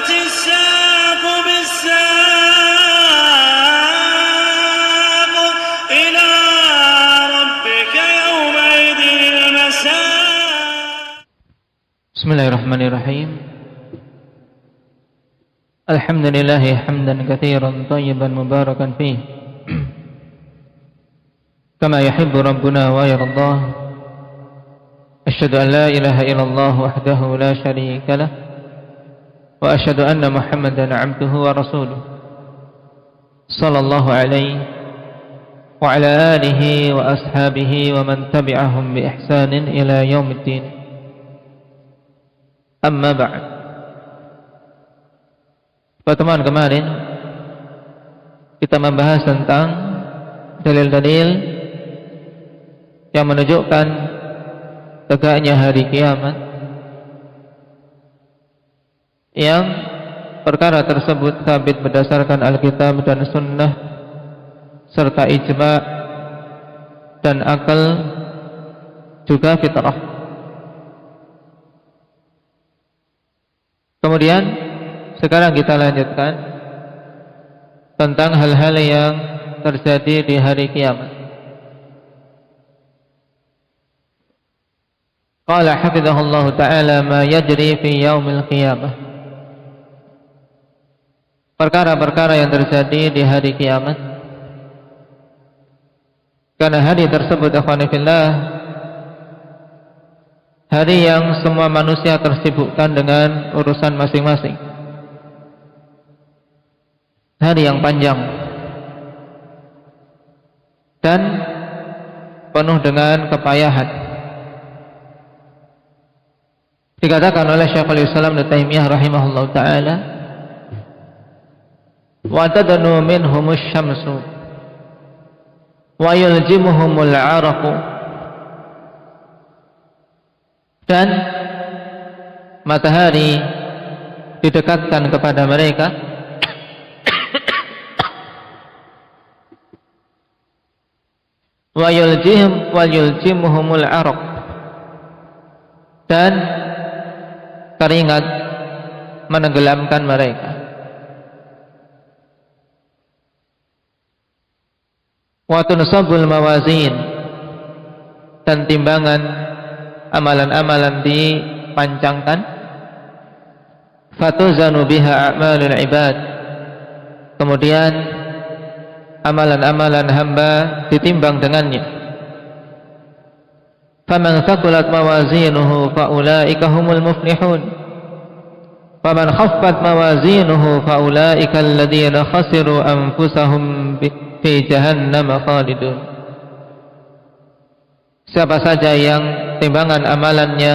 والتفت الساق بالساق إلى ربك يومئذ المساق. بسم الله الرحمن الرحيم. الحمد لله حمدا كثيرا طيبا مباركا فيه كما يحب ربنا ويرضاه. أشهد أن لا إله إلا الله وحده لا شريك له وأشهد أن محمدا عبده ورسوله صلى الله عليه وعلى آله وأصحابه ومن تبعهم بإحسان إلى يوم الدين. أما بعد. Pertemuan kemarin kita membahas tentang dalil-dalil yang menunjukkan tegaknya hari kiamat, yang perkara tersebut sabit berdasarkan Alkitab dan Sunnah serta ijma' dan akal juga fitrah. Kemudian sekarang kita lanjutkan tentang hal-hal yang terjadi di hari kiamat. Qala hafizahullahu ta'ala ma yajri fi yaumil qiyamah. Perkara-perkara yang terjadi di hari kiamat. Karena hari tersebut akhwani fillah, hari yang semua manusia tersibukkan dengan urusan masing-masing. Hari yang panjang dan penuh dengan kepayahan. Dikatakan oleh Syekhul Islam Ibnu Taimiyah rahimahullahu taala, wa tadnu minhumus syamsu wa yuljimuhumul 'araqu, dan matahari didekatkan kepada mereka wa yuljimuhumul 'araq, dan keringat menenggelamkan mereka. Wa tunsabul mawazin, dan timbangan amalan-amalan dipancangkan. Fatuzanu biha a'malul ibad, kemudian amalan-amalan hamba ditimbang dengannya. Faman thaqulat mawazinuhu faulaika humul muflihun, faman khaffat mawazinuhu faulaika alladziina khasiru anfusahum fi jahannam khalidun. Siapa saja yang timbangan amalannya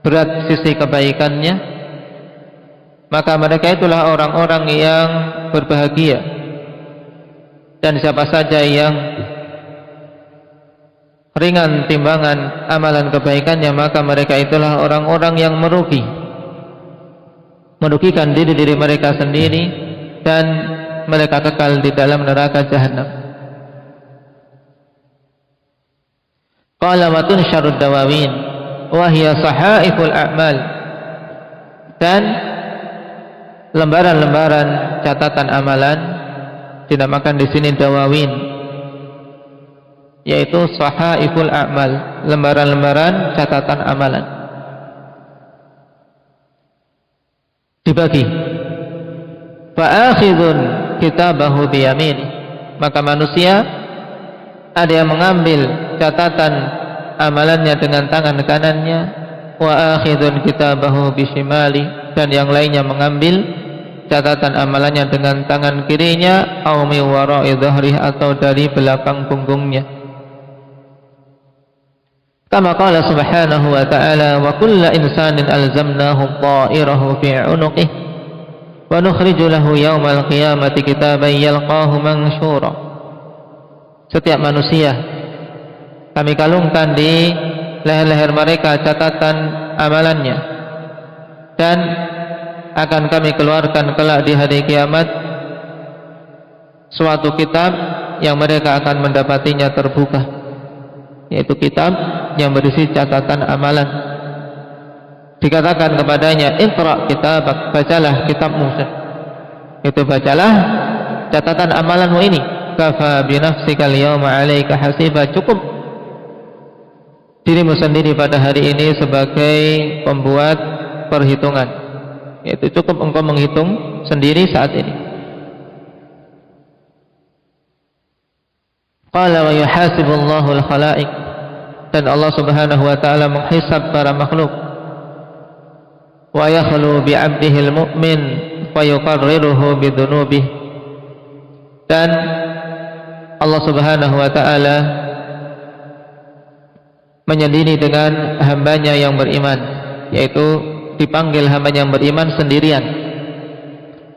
berat sisi kebaikannya, maka mereka itulah orang-orang yang berbahagia. Dan siapa saja yang ringan timbangan amalan kebaikannya, maka mereka itulah orang-orang yang merugikan diri mereka sendiri, dan mereka kekal di dalam neraka jahanam. Qala wa tunsyarud dawawin wa hiya sahaiful a'mal, dan lembaran-lembaran catatan amalan dinamakan di sini dawawin, yaitu sahaiful a'mal, lembaran-lembaran catatan amalan. Dibagi. Fa'akhidun kitabahu biyamini, maka manusia ada yang mengambil catatan amalannya dengan tangan kanannya, wa akhidun kitabahu bishimali, dan yang lainnya mengambil catatan amalannya dengan tangan kirinya, au min wara'i dhahrihi, atau dari belakang punggungnya. Kama qala subhanahu wa ta'ala, wa kullu insanin alzamnahu ta'irahu fi 'unuqihi wa nukhriju lahu yawmal qiyamati kitaban yalqahu mansyura. Setiap manusia kami kalungkan di leher-leher mereka catatan amalannya, dan akan kami keluarkan kelak di hari kiamat suatu kitab yang mereka akan mendapatinya terbuka, yaitu kitab yang berisi catatan amalan. dikatakan kepadanya, "Iqra kitabak," bacalah kitabmu. Itu bacalah catatan amalanmu ini. "Kafa bi nafsika al-yawma 'alaika hasiba," cukup dirimu sendiri pada hari ini sebagai pembuat perhitungan. Yaitu cukup engkau menghitung sendiri saat ini. Qala wa yuhasibullahu al-khalaiq, dan Allah Subhanahu wa taala menghisab para makhluk. Wa yakhlu bi 'abdihi al-mu'min fa yuqarriruhu bi dhunubihi, dan Allah Subhanahu wa taala menyendiri dengan hambanya yang beriman, yaitu dipanggil hamba yang beriman sendirian,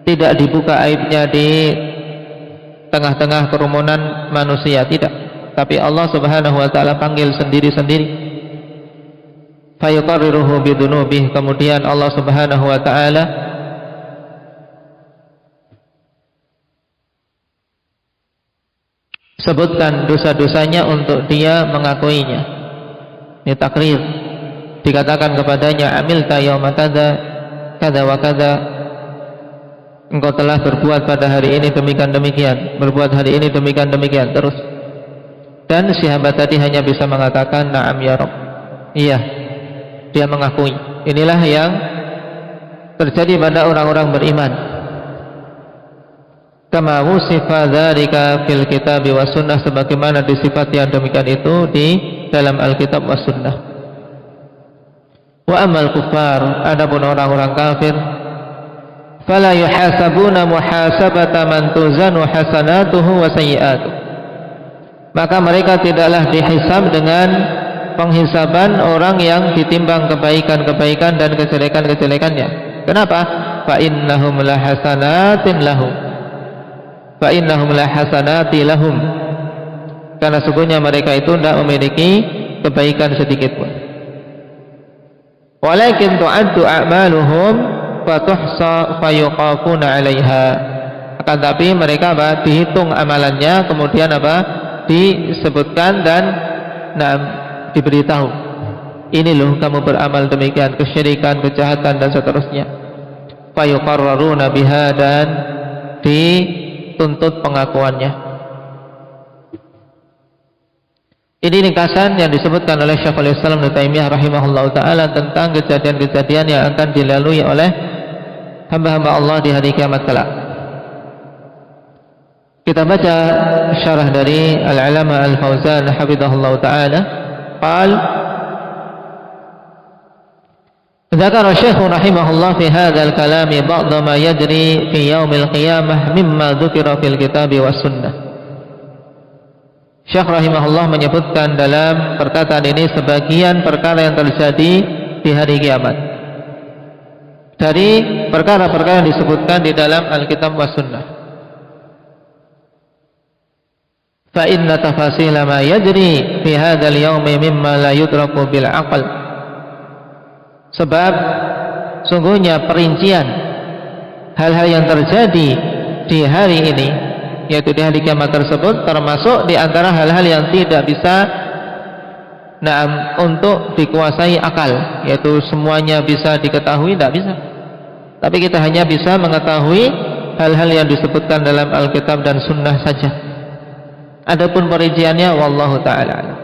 tidak dibuka aibnya di tengah-tengah kerumunan manusia, tidak, tapi Allah Subhanahu wa taala panggil sendiri-sendiri. Fayuqarriruhu bidunubihi, kemudian Allah Subhanahu wa taala sebutkan dosa-dosanya untuk dia mengakuinya. Ini takrir, dikatakan kepadanya, "Amilta yauma kadza kadza wa kadza," engkau telah berbuat pada hari ini demikian-demikian, berbuat hari ini demikian-demikian, terus. Dan si hamba tadi hanya bisa mengatakan, "Na'am ya Rabb," iya, dia mengakui. Inilah yang terjadi pada orang-orang beriman. Kama wusifa dzalika fil kitab was sunnah, sebagaimana disifati yang demikian itu di dalam Alkitab was sunnah. Wa amal kufar, adapun orang-orang kafir, fala yuhasabuna muhasabata man tuzanu hasanatuhu wa sayyi'atuh, maka mereka tidaklah dihisab dengan penghisaban orang yang ditimbang kebaikan-kebaikan dan kejelekan-kejelekannya. Kenapa? Fa innahum la hasanatin lahum, fa innahum la hasanati lahum, karena sesungguhnya mereka itu tidak memiliki kebaikan sedikit pun. Walakin tu'addu a'maluhum fatuhsa fayuqafuna 'alaiha, akan tapi mereka dihitung amalannya, kemudian disebutkan dan diberitahu, ini loh kamu beramal demikian, kesyirikan, kejahatan dan seterusnya. Fayuqarraruna biha, dan dituntut pengakuannya. Ini ringkasan yang disebutkan oleh Syekhul Islam Ibnu Taimiyah rahimahullahu taala tentang kejadian-kejadian yang akan dilalui oleh hamba-hamba Allah di hari kiamat kelak. Kita baca syarah dari Al-Alama Al-Fauzan hafizahullahu taala. Qal Dzakara Syekh rahimahullah fi hadzal kalami ba'd ma yajri fi yaumil qiyamah mimma dzukira fil kitab was sunnah. Syekh rahimahullah menyebutkan dalam perkataan ini sebagian perkara yang terjadi di hari kiamat dari perkara-perkara yang disebutkan di dalam Alkitab was sunnah. Fa inna tafasila ma yajri fi hadzal yaumi mimma la yudraku bil aql, sebab sungguhnya perincian hal-hal yang terjadi di hari ini, yaitu di hari kiamat tersebut, termasuk di antara hal-hal yang tidak bisa untuk dikuasai akal, yaitu semuanya bisa diketahui, tidak bisa. Tapi kita hanya bisa mengetahui hal-hal yang disebutkan dalam Alkitab dan Sunnah saja. Adapun perinciannya wallahu ta'ala alam.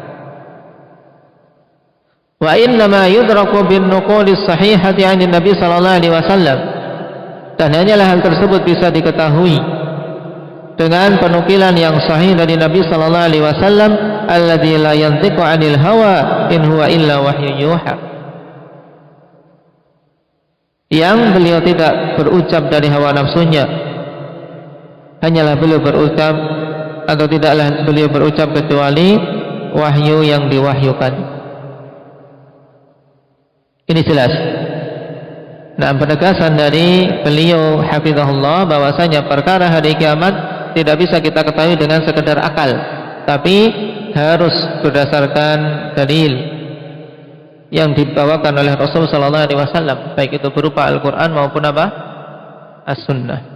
Wa innama yudraku bin nuqulis sahihati 'anil Nabi sallallahu alaihi wasallam, dan hanyalah hal tersebut bisa diketahui dengan penukilan yang sahih dari Nabi sallallahu alaihi wasallam, alladzi la yantiqu 'anil hawa in huwa illa wahyu yuha, yang beliau tidak berucap dari hawa nafsunya, hanyalah beliau berucap atau tidaklah beliau berucap kecuali wahyu yang diwahyukan. Ini jelas. Penegasan dari beliau hafizahullah bahwasanya perkara hari kiamat tidak bisa kita ketahui dengan sekedar akal, tapi harus berdasarkan dalil yang dibawakan oleh Rasul sallallahu alaihi wasallam, baik itu berupa Al-Qur'an maupun As-Sunnah.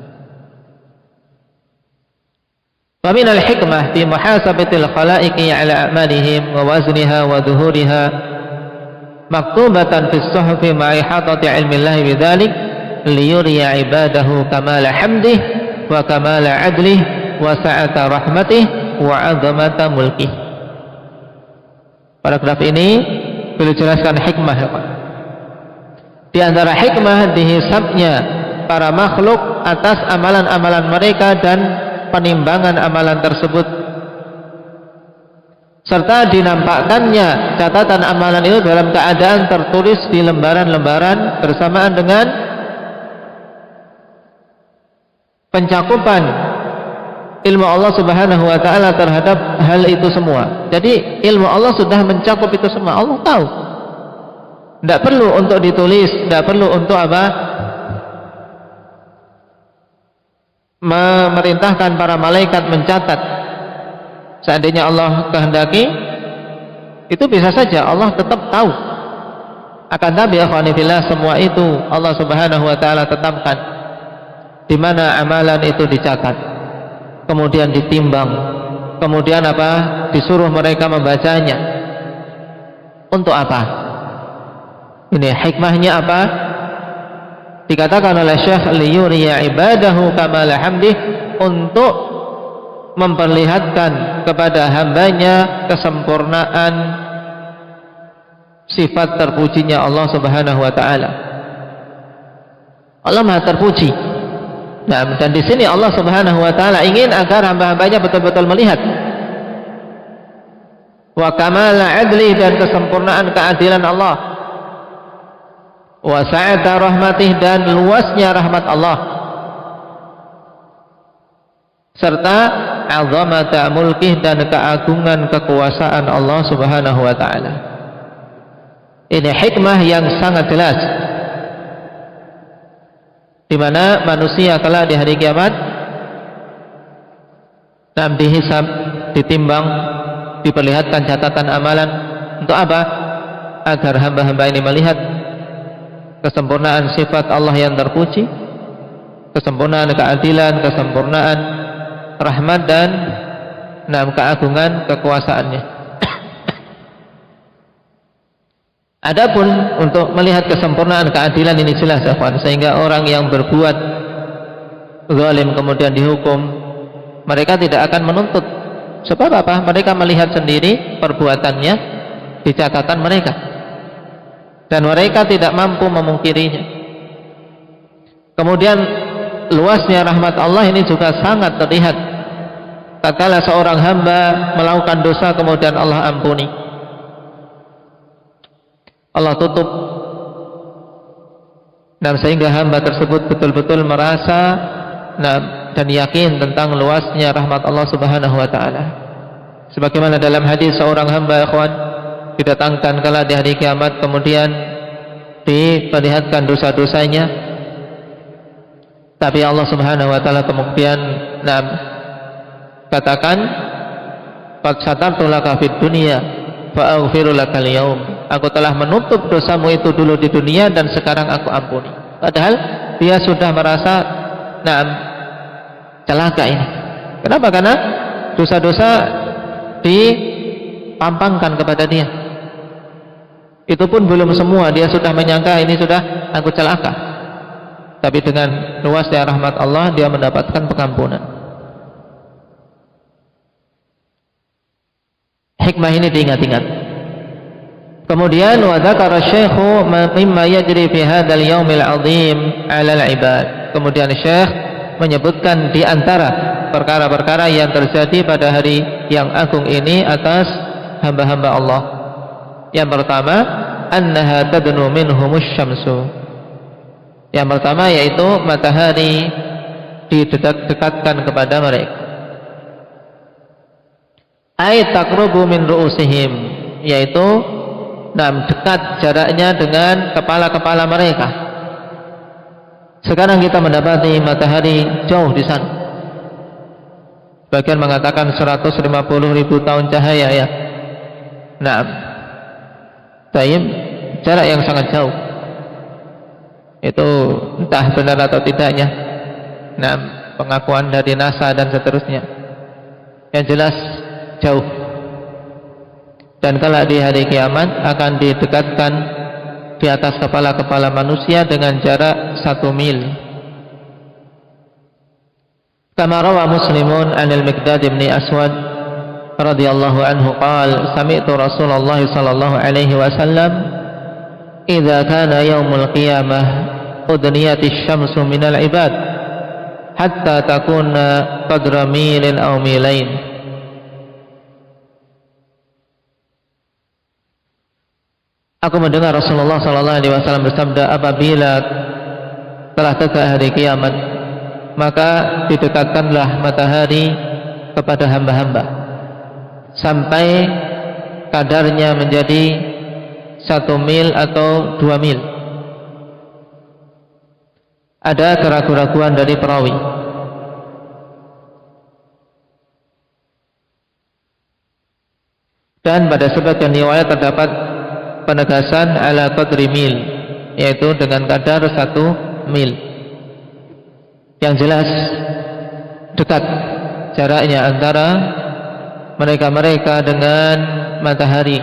Wa min al-hikmah fi muhasabatil khalaiqi ala a'malihim wa wazniha wa dhuhuriha, maktubatan fis suhufi ma'i hatati ilmillahi bidzalik liyuriya ibadahu kamala hamdih wa kamala adlih wa sa'ata rahmatih wa 'azamata mulkih. Paragraf ini beliau jelaskan hikmah. Di antara hikmah dihisabnya para makhluk atas amalan-amalan mereka dan penimbangan amalan tersebut, serta dinampakkannya catatan amalan itu dalam keadaan tertulis di lembaran-lembaran bersamaan dengan pencakupan ilmu Allah Subhanahu wa taala terhadap hal itu semua. Jadi ilmu Allah sudah mencakup itu semua. Allah tahu. Tidak perlu untuk ditulis, tidak perlu untuk apa? Memerintahkan para malaikat mencatat. Seandainya Allah kehendaki, itu bisa saja Allah tetap tahu. Akan tapi akhwani fillah, semua itu Allah Subhanahu wa taala tetapkan di mana amalan itu dicatat, kemudian ditimbang, kemudian apa? Disuruh mereka membacanya. Untuk apa? Ini hikmahnya apa? Dikatakan oleh Syekh liyuriya ibadahu kamala hamdih, untuk memperlihatkan kepada hambanya kesempurnaan sifat terpujinya Allah Subhanahu wa taala. Allah Maha terpuji. Nah, dan di sini Allah Subhanahu wa taala ingin agar hamba-hambanya betul-betul melihat wa kamala adli, dan kesempurnaan keadilan Allah, wa sa'ata rahmatih, dan luasnya rahmat Allah, serta azamata mulkih, dan keagungan kekuasaan Allah Subhanahu wa taala. Ini hikmah yang sangat jelas, di mana manusia kelak di hari kiamat dihisab, ditimbang, diperlihatkan catatan amalan. Untuk apa? Agar hamba-hamba ini melihat kesempurnaan sifat Allah yang terpuji, kesempurnaan keadilan, kesempurnaan rahmat, dan keagungan kekuasaannya. Adapun untuk melihat kesempurnaan keadilan ini jelas, sehingga orang yang berbuat zalim kemudian dihukum, mereka tidak akan menuntut. Sebab apa? Mereka melihat sendiri perbuatannya di catatan mereka, dan mereka tidak mampu memungkirinya. Kemudian luasnya rahmat Allah ini juga sangat terlihat tatkala seorang hamba melakukan dosa kemudian Allah ampuni, Allah tutup, dan sehingga hamba tersebut betul-betul merasa dan yakin tentang luasnya rahmat Allah Subhanahu wa taala. Sebagaimana dalam hadis, seorang hamba ikhwan didatangkan kala di hari kiamat, kemudian diperlihatkan dosa-dosanya, tapi Allah Subhanahu wa taala kemudian katakan, qad satartu laka fid dunya fa aghfiru lakal yaum. Aku telah menutup dosamu itu dulu di dunia, dan sekarang aku ampuni. Padahal dia sudah merasa celaka ini. Kenapa? Karena dosa-dosa dipampangkan kepada dia. Itu pun belum semua, dia sudah menyangka ini sudah aku celaka. Tapi dengan luasnya rahmat Allah, dia mendapatkan pengampunan. Hikmah ini diingat-ingat. Kemudian wa dzakara Syekhu mimma yajri fi hadzal yaumil 'azim 'alal 'ibad. Kemudian Syekh menyebutkan di antara perkara-perkara yang terjadi pada hari yang agung ini atas hamba-hamba Allah. Yang pertama, annaha tadnu minhumus syamsu. Yang pertama yaitu matahari didekat-dekatkan kepada mereka. Ay taqrubu min ru'usihim, yaitu dekat jaraknya dengan kepala-kepala mereka. Sekarang kita mendapati matahari jauh di sana. Sebagian mengatakan 150.000 tahun cahaya ya. Tayyib, jarak yang sangat jauh. Itu entah benar atau tidaknya. Pengakuan dari NASA dan seterusnya. Yang jelas jauh. Dan kelak di hari kiamat akan didekatkan di atas kepala-kepala manusia dengan jarak 1 mil. Kama rawa Muslimun anil Miqdad bin Aswad radhiyallahu anhu qala sami'tu Rasulullah sallallahu alaihi wasallam idza kana yaumul qiyamah udniyatis syamsu minal ibad hatta takuna qadra milin aw milain. Aku mendengar Rasulullah sallallahu alaihi wasallam bersabda, apabila telah tegak hari kiamat, maka didekatkanlah matahari kepada hamba-hamba sampai kadarnya menjadi 1 mil atau 2 mil. Ada keraguan-keraguan dari perawi. Dan pada sebagian riwayat terdapat penegasan ala qadri mil, yaitu dengan kadar 1 mil. Yang jelas dekat jaraknya antara mereka-mereka dengan matahari.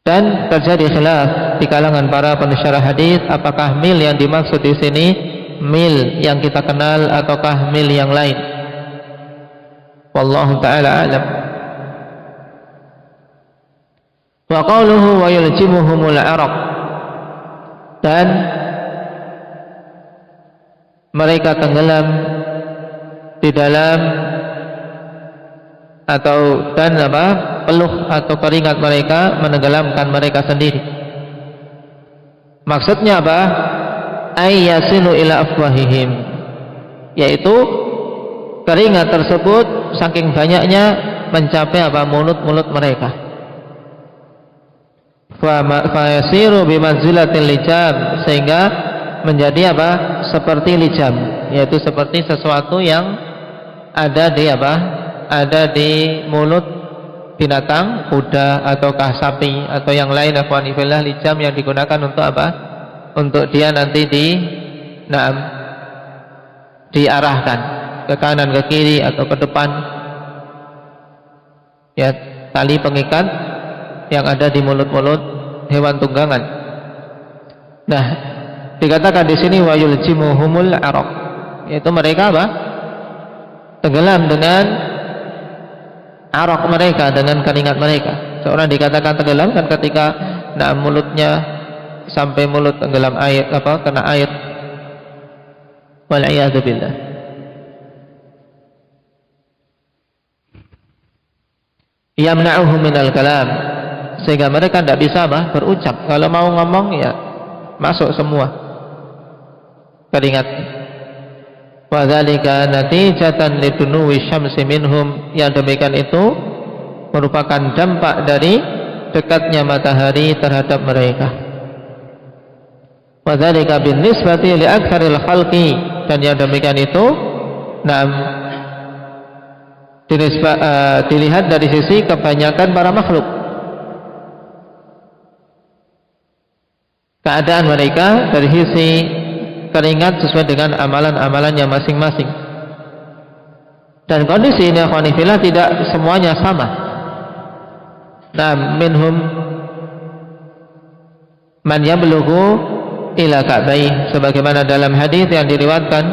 Dan terjadi khilaf di kalangan para pensyarah hadis, apakah mil yang dimaksud di sini mil yang kita kenal ataukah mil yang lain. Wallahu taala a'lam. Wa qawluhu wa yuljimuhumul araq, dan mereka tenggelam di dalam atau dan peluh atau keringat mereka menenggelamkan mereka sendiri. Maksudnya apa? Ay yasilu ila afwahihim, yaitu keringat tersebut saking banyaknya mencapai mulut-mulut mereka. Fa yasiru bimanzilatil lijam, sehingga menjadi seperti lijam, yaitu seperti sesuatu yang ada di ada di mulut binatang, kuda ataukah sapi atau yang lain. Akhwanifillah, lijam yang digunakan untuk untuk dia nanti diarahkan ke kanan, ke kiri atau ke depan, ya, tali pengikat yang ada di mulut-mulut hewan tunggangan. Nah, dikatakan di sini wa yuljimuhumul araq, yaitu mereka tenggelam dengan araq mereka, dengan keringat mereka. Seorang dikatakan tenggelam kan ketika mulutnya sampai mulut tenggelam air, kena air. Wal iyadu billah. Yamna'uhum minal kalam, sehingga mereka tidak bisa berucap. Kalau mau ngomong ya masuk semua keringat. Wa dzalika natijatan lidunuwi syamsi minhum, yang demikian itu merupakan dampak dari dekatnya matahari terhadap mereka. Wa dzalika binisbati li aktsaril khalqi, dan yang demikian itu dilihat dari sisi kebanyakan para makhluk. Keadaan mereka dari sisi keringat sesuai dengan amalan-amalannya masing-masing. Dan kondisi ini akhwanifillah tidak semuanya sama. Minhum man yablughu ila ka'bai, sebagaimana dalam hadis yang diriwayatkan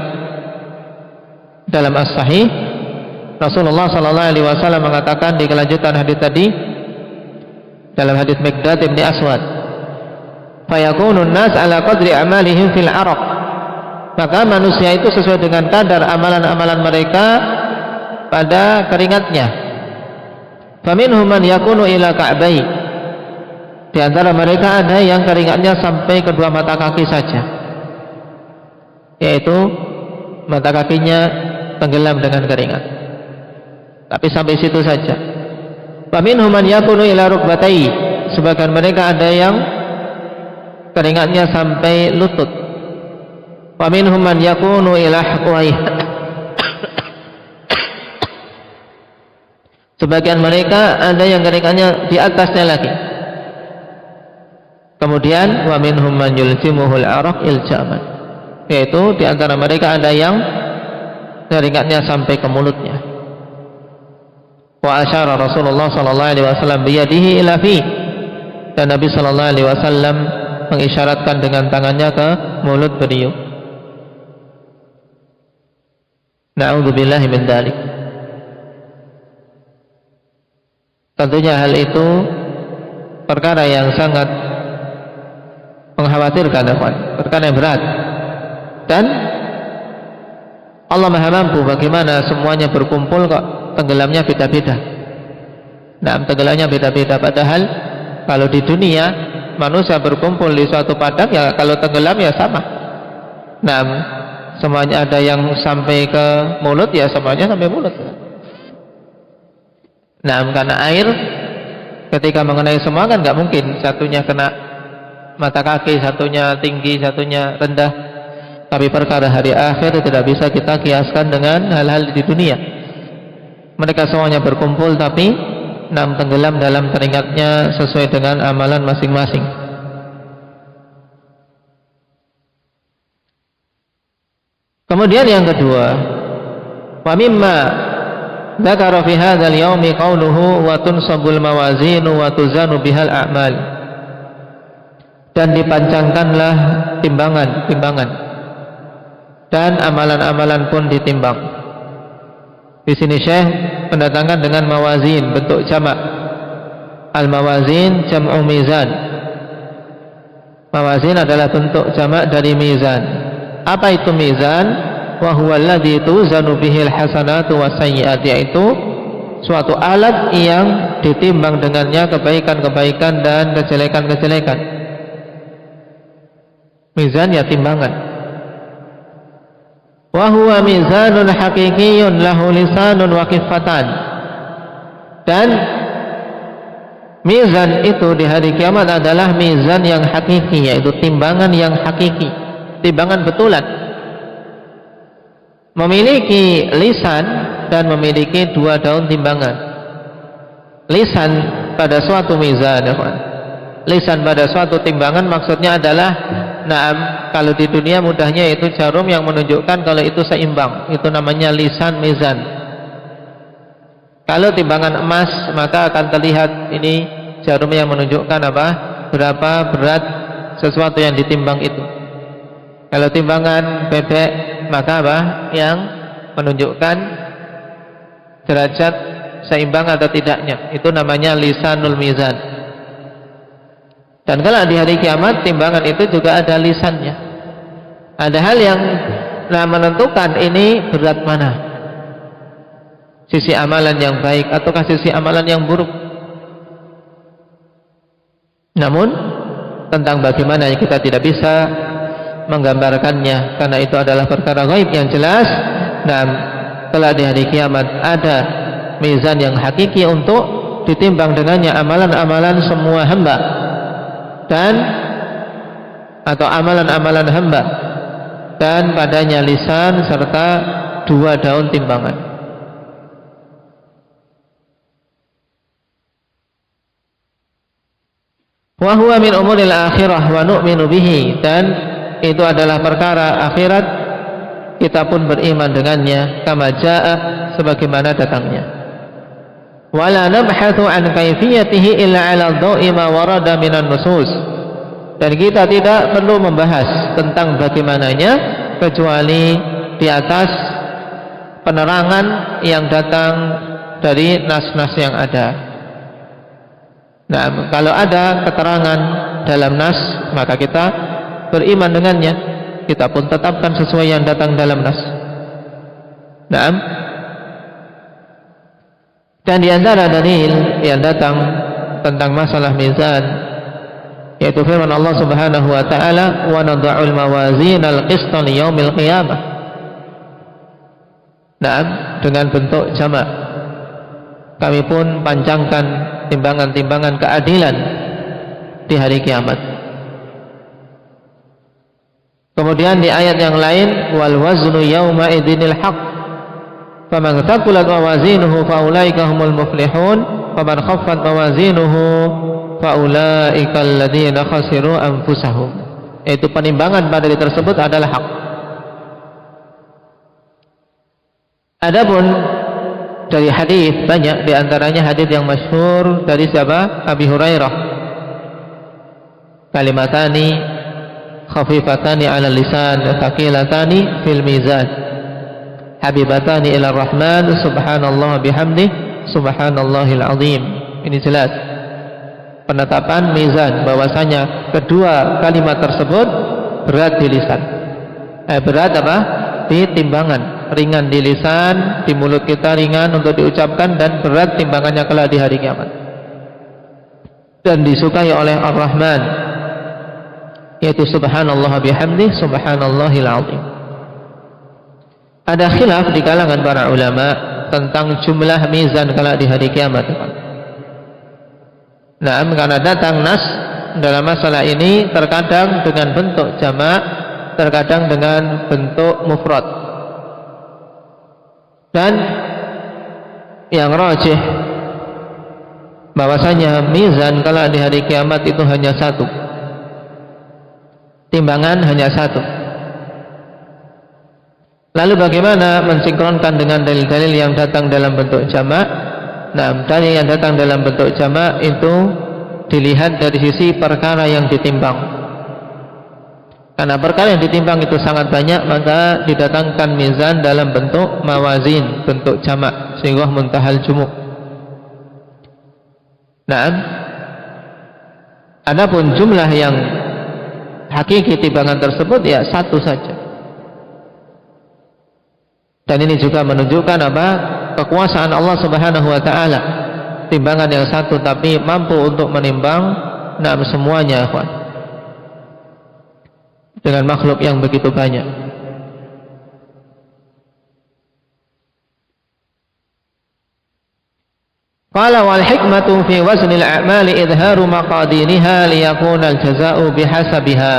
dalam as-sahih, Rasulullah sallallahu alaihi wasallam mengatakan di kelanjutan hadis tadi dalam hadis Miqdad bin Aswad, fayakunun nas ala qadri amalihim fil araq, maka manusia itu sesuai dengan kadar amalan-amalan mereka pada keringatnya. Faminhum man yakunu ila ka'bai, di antara mereka ada yang keringatnya sampai kedua mata kaki saja, yaitu mata kakinya tenggelam dengan keringat, tapi sampai situ saja. Faminhum man yakunu ila rukbatai, sebagian mereka ada yang keringatnya sampai lutut. Wa minhum man yakunu ila haqwai, sebagian mereka ada yang keringatnya di atasnya lagi. Kemudian wa minhum man yulzimuhul araq iljaman, yaitu di antara mereka ada yang keringatnya sampai ke mulutnya. Wa asyara Rasulullah sallallahu alaihi wasallam biyadihi ila fi, dan Nabi sallallahu alaihi wasallam mengisyaratkan dengan tangannya ke mulut beliau. Na'udzubillahi min dzalik. Tentunya hal itu perkara yang sangat mengkhawatirkan, perkara yang berat, dan Allah Maha mampu bagaimana semuanya berkumpul kok tenggelamnya beda-beda. Nah, tenggelamnya beda-beda, padahal kalau di dunia manusia berkumpul di suatu padang, ya kalau tenggelam ya sama. Nah, semuanya ada yang sampai ke mulut, ya semuanya sampai mulut. Nah, karena air ketika mengenai semua kan nggak mungkin satunya kena mata kaki, satunya tinggi, satunya rendah. Tapi perkara hari akhir tidak bisa kita kiaskan dengan hal-hal di dunia. Mereka semuanya berkumpul tapi tenggelam dalam teringatnya sesuai dengan amalan masing-masing. Kemudian yang kedua, wa mimma dzakara fi hadzal yaumi qauluhu wa tunsabul mawazinu wa tuzanu bihal a'mal. Dan dipancangkanlah timbangan dan amalan-amalan pun ditimbang. Di sini Syekh mendatangkan dengan mawazin, bentuk jamak. Al-mawazin jam'u mizan. Mawazin adalah bentuk jamak dari mizan. Apa itu mizan? Wa huwa alladzi tuzanu bihil hasanatu wasayyi'at, yaitu suatu alat yang ditimbang dengannya kebaikan-kebaikan dan kejelekan-kejelekan. Mizan ya timbangan. Wa huwa mizanun haqiqiyyun lahu lisanun wa kiffatan. Dan mizan itu di hari kiamat adalah mizan yang hakiki, yaitu timbangan yang hakiki, timbangan betulan. Memiliki lisan dan memiliki dua daun timbangan. Lisan pada suatu mizan, lisan pada suatu timbangan maksudnya adalah, kalau di dunia mudahnya itu jarum yang menunjukkan kalau itu seimbang, itu namanya lisan mizan. Kalau timbangan emas maka akan terlihat ini jarum yang menunjukkan apa? Berapa berat sesuatu yang ditimbang itu. Kalau timbangan bebek maka apa? Yang menunjukkan derajat seimbang atau tidaknya, itu namanya lisanul mizan. Dan kalau di hari kiamat timbangan itu juga ada lisannya. Ada hal yang menentukan ini berat mana, sisi amalan yang baik ataukah sisi amalan yang buruk. Namun tentang bagaimana kita tidak bisa menggambarkannya, karena itu adalah perkara gaib yang jelas. Dan telah di hari kiamat ada mizan yang hakiki untuk ditimbang dengannya amalan-amalan semua hamba dan atau amalan-amalan hamba, dan padanya lisan serta dua daun timbangan. Wa huwa min umuril akhirah wa nu'minu bihi, dan itu adalah perkara akhirat, kita pun beriman dengannya, kama jaa, sebagaimana datangnya. Wala nabhathu an kaifiyatihi illa ala dha'i ma warada minan nusus, dan kita tidak perlu membahas tentang bagaimananya kecuali di atas penerangan yang datang dari nas-nas yang ada. Nah, kalau ada keterangan dalam nas maka kita beriman dengannya, kita pun tetapkan sesuai yang datang dalam nas. Nah, dan di antara dalil yang datang tentang masalah mizan yaitu firman Allah Subhanahu wa taala, wa nadha'ul mawazin al-qista li yaumil qiyamah. Nah, dengan bentuk jamak, kami pun pancangkan timbangan-timbangan keadilan di hari kiamat. Kemudian di ayat yang lain, wal waznu yauma idzinil haqq faman thaqulat mawazinuhu faulaika humul muflihun waman khaffat mawazinuhu faulaika alladziina khasiru anfusahum. Yaitu penimbangan pada hari tersebut adalah hak. Adapun dari hadis banyak, di antaranya hadis yang masyhur dari siapa? Abi Hurairah. Kalimatani khafifatani 'ala lisan, thaqilatani fil mizan. Habibatani ila Rahman, subhanallah bihamdih, subhanallahil azim. Ini jelas penetapan mizan, bahwasanya kedua kalimat tersebut berat di lisan. Berat apa? Di timbangan. Ringan di lisan, di mulut kita ringan untuk diucapkan, dan berat timbangannya kelak di hari kiamat. Dan disukai oleh Ar-Rahman, yaitu subhanallah bihamdih, subhanallahil azim. Ada khilaf di kalangan para ulama tentang jumlah mizan kelak di hari kiamat. Nah, karena datang nas dalam masalah ini terkadang dengan bentuk jamak, terkadang dengan bentuk mufrad. Dan yang rajih bahwasanya mizan kelak di hari kiamat itu hanya satu, timbangan hanya satu. Lalu bagaimana mensinkronkan dengan dalil-dalil yang datang dalam bentuk jamak? Nah, dalil yang datang dalam bentuk jamak itu dilihat dari sisi perkara yang ditimbang. Karena perkara yang ditimbang itu sangat banyak, maka didatangkan mizan dalam bentuk mawazin, bentuk jamak, sehingga muntahal jumuk. Nah, adapun jumlah yang hakiki timbangan tersebut ya satu saja. Dan ini juga menunjukkan apa? Kekuasaan Allah Subhanahu wa taala. Timbangan yang satu tapi mampu untuk menimbang semuanya, dengan makhluk yang begitu banyak. Qala wal hikmatu fi waznil a'mali idharu maqadiniha liyakuna al-jazaa'u bihasabiha.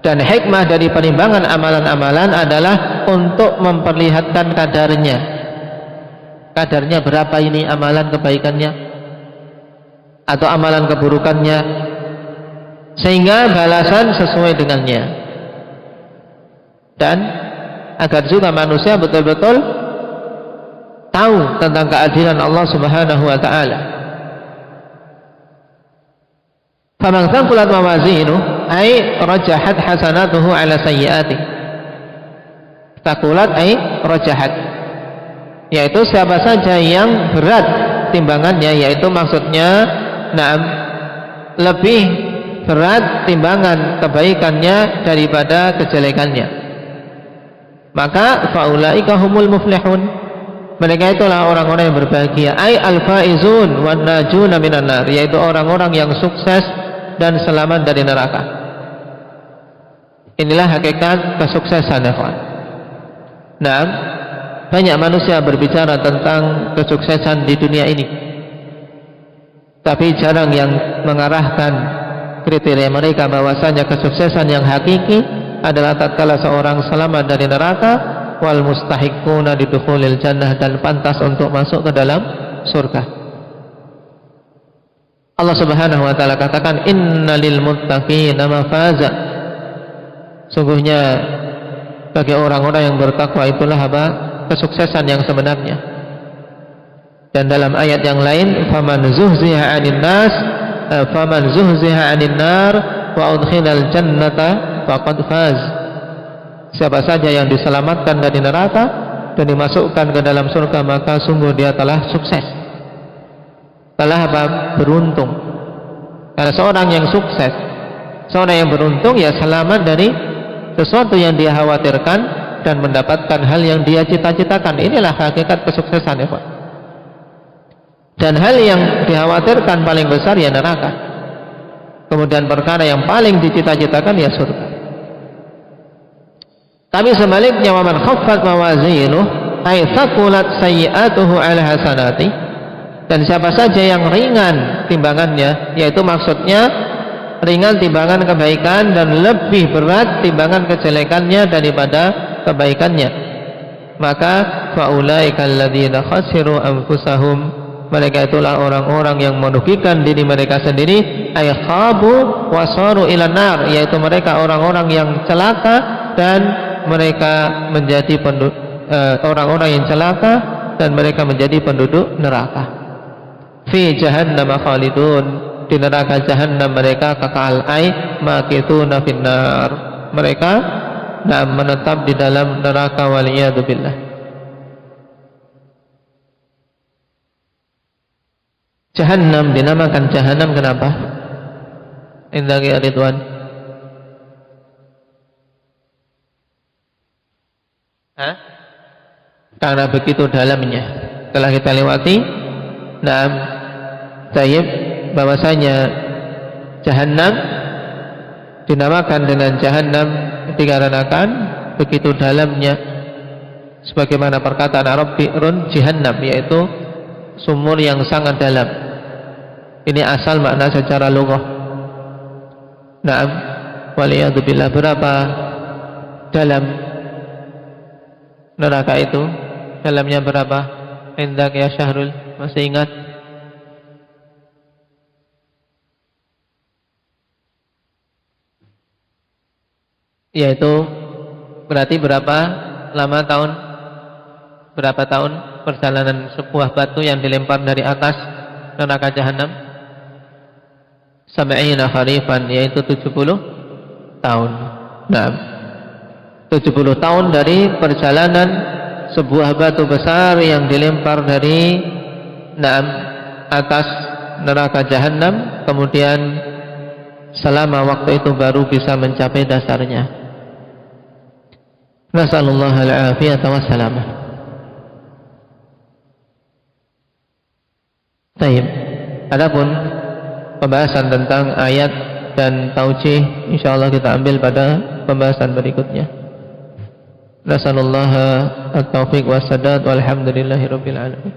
Dan hikmah dari penimbangan amalan-amalan adalah untuk memperlihatkan kadarnya. Kadarnya berapa ini amalan kebaikannya atau amalan keburukannya, sehingga balasan sesuai dengannya. Dan agar juga manusia betul-betul tahu tentang keadilan Allah Subhanahu wa taala. Faman thaqulat mawazinuhu ay rajahat hasanatuhu ala sayyi'ati. Thaqulat ay rajahat, yaitu siapa saja yang berat timbangannya, yaitu maksudnya lebih berat timbangan kebaikannya daripada kejelekannya, maka faulaika humul muflihun, mereka itulah orang-orang yang berbahagia. Ai al-faizun wan najuna minan nar, yaitu orang-orang yang sukses dan selamat dari neraka. Inilah hakikat kesuksesan, ya kawan. Nah, banyak manusia berbicara tentang kesuksesan di dunia ini, tapi jarang yang mengarahkan kriteria mereka bahwasanya kesuksesan yang hakiki adalah tatkala seorang selamat dari neraka, wal mustahiquna lidukhulil jannah, dan pantas untuk masuk ke dalam surga. Allah Subhanahu wa taala katakan innalil muttaqina mafaza. Sungguhnya bagi orang-orang yang bertakwa itulah apa? Kesuksesan yang sebenarnya. Dan dalam ayat yang lain, faman zuhziha 'anil nas faman zuhziha 'anil nar wa udkhilal jannata faqad faz. Siapa saja yang diselamatkan dari neraka dan dimasukkan ke dalam surga, maka sungguh dia telah sukses, telah apa? Beruntung. Karena seorang yang sukses, seorang yang beruntung, ya selamat dari sesuatu yang dia khawatirkan dan mendapatkan hal yang dia cita-citakan. Inilah hakikat kesuksesan, ya Pak. Dan hal yang dikhawatirkan paling besar ya neraka. Kemudian perkara yang paling dicita-citakan ya surga. Tapi sebaliknya, waman khaffat mawazinuhu ay thaqulat sayyi'atuhu 'ala hasanati. Dan siapa saja yang ringan timbangannya, yaitu maksudnya ringan timbangan kebaikan dan lebih berat timbangan kejelekannya daripada kebaikannya, maka faulaika alladzina khasiru anfusahum, mereka itulah orang-orang yang merugikan diri mereka sendiri, ay khabu wasaru ila nar, yaitu mereka orang-orang yang celaka dan mereka menjadi orang-orang yang celaka dan mereka menjadi penduduk neraka. Fi jahannam khalidun, di neraka jahannam mereka kekal, ai makithuna finnar, mereka menetap di dalam neraka, waliyadu billah. Jahannam dinamakan jahannam kenapa? Indah ya Ridwan. Hah? Karena begitu dalamnya. Telah kita lewati. Naam. Tayyib, bahwasanya jahannam dinamakan dengan jahannam dikarenakan begitu dalamnya, sebagaimana perkataan Arab bi'run jahannam, yaitu sumur yang sangat dalam. Ini asal makna secara lughah. Naam, waliyadzubillah. Berapa dalam neraka itu? Dalamnya berapa? Indak ya Syahrul, masih ingat? Yaitu berarti berapa lama tahun? Berapa tahun perjalanan sebuah batu yang dilempar dari atas neraka jahannam? Sab'ina kharifan, yaitu 70 tahun. Nah, 70 tahun dari perjalanan sebuah batu besar yang dilempar dari atas neraka jahannam, kemudian selama waktu itu baru bisa mencapai dasarnya. Nasallallahu al-afiyata wassalamah. Baik. Adapun pembahasan tentang ayat dan taujih, insyaallah kita ambil pada pembahasan berikutnya. Nasallallahu at-taufiq was-sadad walhamdulillahirabbil alamin.